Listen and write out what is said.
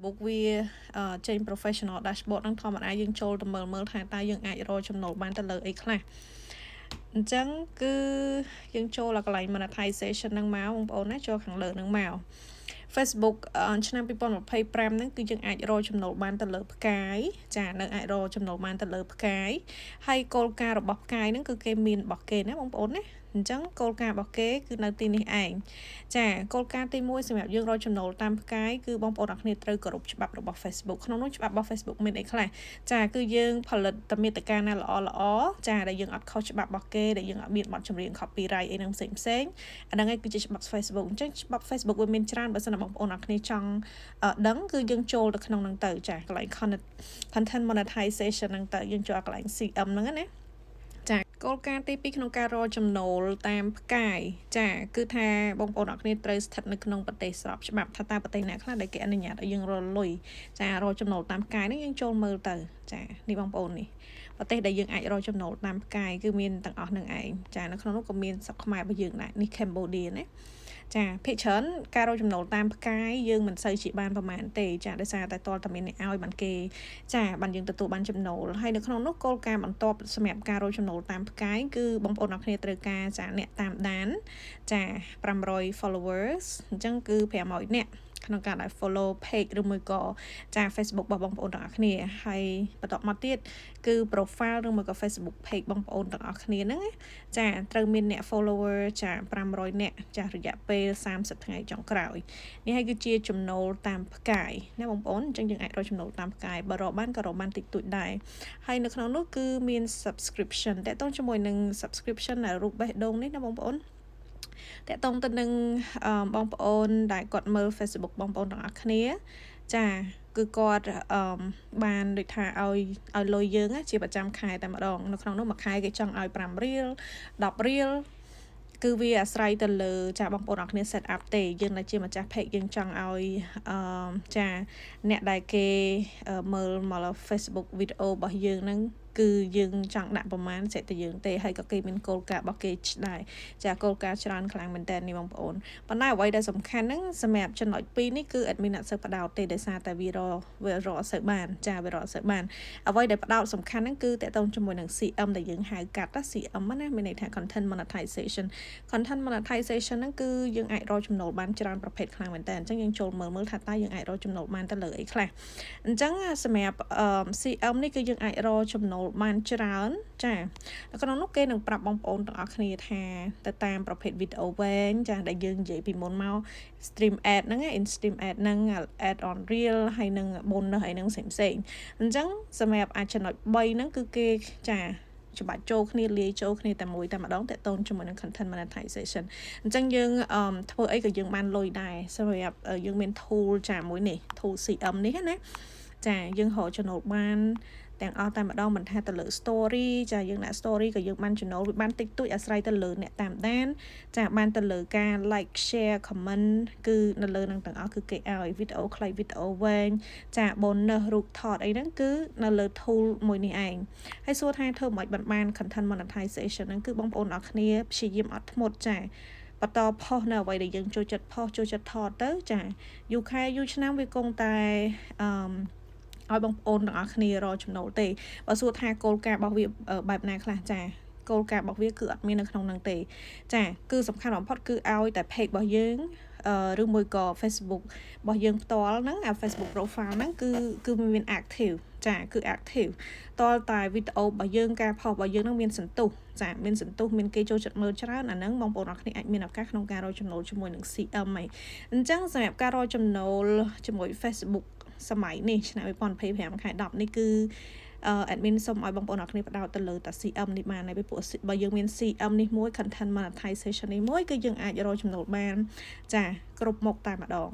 Facebook វាចេញ professional dashboard ហ្នឹងធម្មតាយើងចូលទៅមើលថាតើយើងអាចរកចំណូលបានទៅលើអីខ្លះអញ្ចឹងគឺយើងចូលដល់កន្លែង monetization ហ្នឹងមកបងប្អូនណាចូលខាងលើហ្នឹងមក Facebook ឆ្នាំ2025ហ្នឹងគឺយើងអាចរកចំណូលបានទៅលើផ្កាយចានៅអាចរកចំណូលបានទៅលើផ្កាយហើយគោលការណ៍របស់ផ្កាយហ្នឹងគឺគេមានរបស់គេណាបងប្អូនណាអញ្ចឹងគោលការណ៍របស់គេគឺនៅទីនេះឯងចាគោលការណ៍ទី1សម្រាប់យើងរកចំណូលតាមផ្កាយគឺបងប្អូនអរគ្នាត្រូវគោរពច្បាប់របស់ Facebook ក្នុងនោះច្បាប់របស់ Facebook មានអីខ្លះចាគឺយើងផលិតមាតិកាណាល្អចាដែលយើងអត់ខុសច្បាប់របស់គេដែលយើងអត់មានបទចម្រៀង copyright អីហ្នឹងផ្សេងអាហ្នឹងឯងគឺជាច្បាប់ Facebook អញ្ចឹងច្បាប់ Facebook វាមានច្រើនបើសិនបងប្អូនអរគ្នាចង់ដឹងគឺយើងចូលទៅក្នុងហ្នឹងទៅចាកន្លែង content monetization ហ្នឹងទៅយើងចូលកន្លែង CM ហ្នឹងណាចាគោលការណ៍ទី2ក្នុងការរកចំណូលតាមផ្កាយចាគឺថាបងប្អូនអរគ្នាត្រូវស្ថិតនៅក្នុងប្រទេសស្របច្បាប់ថាតើប្រទេសណាខ្លះដែលគេអនុញ្ញាតឲ្យយើងរកលុយចារកចំណូលតាមផ្កាយនេះយើងចូលមើលទៅចានេះបងប្អូននេះប្រទេសដែលយើងអាចរកចំណូលតាមផ្កាយគឺមានទាំងអស់នឹងឯងចានៅក្នុងនោះក៏មានស្រុកខ្មែររបស់យើងដែរនេះ Cambodia ណាចាភាគច្រើនការរកចំណូលតាមផ្កាយយើងមិនសូវជាបានប្រហែលទេចាដោយសារតែតលតែមានអ្នកឲ្យបានគេចាបានយើងទទួលបានចំណូលហើយនៅក្នុងនោះគោលការណ៍បន្ទាប់សម្រាប់ការរកចំណូលតាមផ្កាយគឺបងប្អូនអរគ្នាត្រូវការចាអ្នកតាមដានចា500 followers អញ្ចឹងគឺ500អ្នកក្នុងការដែល follow page ឬមួយក៏ចា Facebook របស់បងប្អូនទាំងអស់គ្នាហើយបន្តមកទៀតគឺ profile ឬមួយក៏ Facebook page បងប្អូនទាំងអស់គ្នាហ្នឹងចាត្រូវមានអ្នក follower ចា500អ្នកចារយៈពេល30ថ្ងៃចុងក្រោយនេះហើយគឺជាចំណូលតាមផ្កាយណាបងប្អូនអញ្ចឹងយើងអាចរកចំណូលតាមផ្កាយបើរកបានក៏រកបានតិចតួចដែរហើយនៅក្នុងនោះគឺមាន subscription តើតោះជាមួយនឹង subscription ដែលរូបបេះដូងនេះណាបងប្អូនតើតោះទៅនឹងបងប្អូនដែលគាត់មើល Facebook បងប្អូនទាំងអស់គ្នាចាគឺគាត់បានដូចថាឲ្យលុយយើងជាប្រចាំខែតែម្ដងនៅក្នុងនោះមួយខែគេចង់ឲ្យ5រៀល10រៀលគឺវាអាស្រ័យទៅលើចាបងប្អូនអរគ្នា set up ទេយើងដែលជាម្ចាស់ page យើងចង់ឲ្យចាអ្នកដែលគេមើលមក Facebook វីដេអូរបស់យើងហ្នឹងគឺយើងចង់ដាក់ប្រមាណសេតទៅយើងទេហើយក៏គេមានគោលការណ៍របស់គេដែរចាគោលការណ៍ច្រើនខ្លាំងមែនតើនេះបងប្អូនប៉ុន្តែអ្វីដែលសំខាន់ហ្នឹងសម្រាប់ចំណុច2នេះគឺ admin អត់សូវបដោតទេដោយសារតែវារកអត់សូវបានចាវារកអត់សូវបានអ្វីដែលបដោតសំខាន់ហ្នឹងគឺតកតងជាមួយនឹង CM ដែលយើងហៅកាត់ CM ណាមានន័យថា content monetization ហ្នឹងគឺយើងអាចរកចំណូលបានច្រើនប្រភេទខ្លាំងមែនតើអញ្ចឹងយើងចូលមើលថាតើយើងអាចរកចំណូលបានទៅលើអីខ្លះអញ្ចឹងសម្រាប់CM នេះគឺយើងអាចរកចំណូលបានច្រើនចានៅក្នុងនោះគេនឹងប្រាប់បងប្អូនទាំងអស់គ្នាថាទៅតាមប្រភេទវីដេអូវែងចាដែលយើងនិយាយពីមុនមក stream ad ហ្នឹង in stream ad ហ្នឹង ad on reel ហើយនឹង bonus ហើយនឹងផ្សេងអញ្ចឹងសម្រាប់អាចចំណុច3ហ្នឹងគឺគេចាច្បាច់ចូលគ្នាលាយចូលគ្នាតែមួយតែម្ដងតើតូនជាមួយនឹង content monetization អញ្ចឹងយើងធ្វើអីក៏យើងបានលុយដែរសម្រាប់យើងមាន tool ចាមួយនេះ tool CM នេះណាចាយើងរកចំណូលបានទាំងអស់តែម្ដងមិនថាទៅលើ story ចាយើងដាក់ story ក៏យើងបានចំណូលវាបានតិចតួចអាស្រ័យទៅលើអ្នកតាមដានចាបានទៅលើការ like share comment គឺនៅលើនឹងទាំងអស់គឺគេឲ្យវីដេអូខ្លីវីដេអូវែងចា bonus រូបថតអីហ្នឹងគឺនៅលើ tool មួយនេះឯងហើយសួរថាធ្វើមិនបាន content monetization ហ្នឹងគឺបងប្អូនអរគ្នាព្យាយាមអត់ធ្មត់ចាបន្តផុសនៅអ្វីដែលយើងចូលចិត្តផុសចូលចិត្តថតទៅចាយូរខែយូរឆ្នាំវាគង់តែឲ្យបងប្អូនទាំងអស់គ្នារកចំណូលទេបើសួរថាគោលការណ៍របស់វាបែបណាខ្លះចាគោលការណ៍របស់វាគឺអត់មាននៅក្នុងហ្នឹងទេចាគឺសំខាន់បំផុតគឺឲ្យតែ page របស់យើងឬមួយក៏ Facebook របស់យើងផ្ទាល់ហ្នឹងអា Facebook profile ហ្នឹងគឺមាន active ចាគឺ active តលតែវីដេអូរបស់យើងការផុសរបស់យើងហ្នឹងមានសន្ទុះចាមានសន្ទុះមានគេចូលចិត្តមើលច្រើនអាហ្នឹងបងប្អូនអរគ្នាអាចមានឱកាសក្នុងការរកចំណូលជាមួយនឹង CM ហីអញ្ចឹងសម្រាប់ការរកចំណូលជាមួយ Facebook សម័យនេះឆ្នាំ2025ខែ10នេះគឺadmin សូមឲ្យបងប្អូនអរគ្នាបដោតទៅលើតា CM នេះបានហើយពីព្រោះបើយើងមាន CM នេះមួយ content monetization នេះមួយគឺយើងអាចរកចំណូលបានចាគ្រប់មុខតែម្ដង